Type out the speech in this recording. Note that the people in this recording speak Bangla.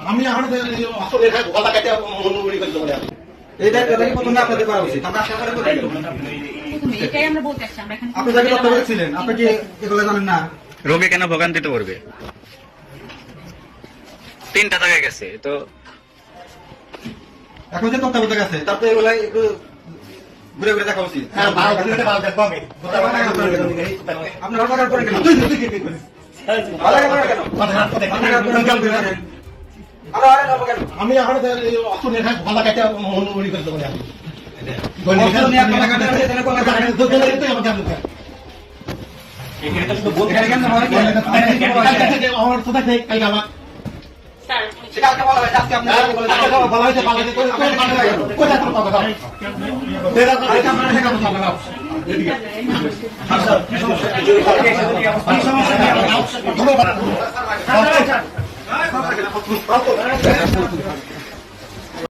আমি এখন গলা কাটে মন্ডুরি করে দেবো এইটা প্রথমে আপনাদের করা উচিত। আমরা আশা করে এটাই আমরা বলতে চাচ্ছি। আমরা এখানে আপনি যাকে তত্ত্বাবধায়ক ছিলেন, আপনি কি এগুলো জানেন না? রোগী কেন ভোগান্তিতে পড়বে? 3টা জায়গায় গেছে তো এখন যে তত্ত্বাবধায়ক আছে তারপরে এগুলো একটু ঘুরে ঘুরে দেখা উচিত। আপনার অর্ডার করেন কেন? আমি এখন গলা কাটে মন্ডুরি করে দেবো ধন্যবাদ।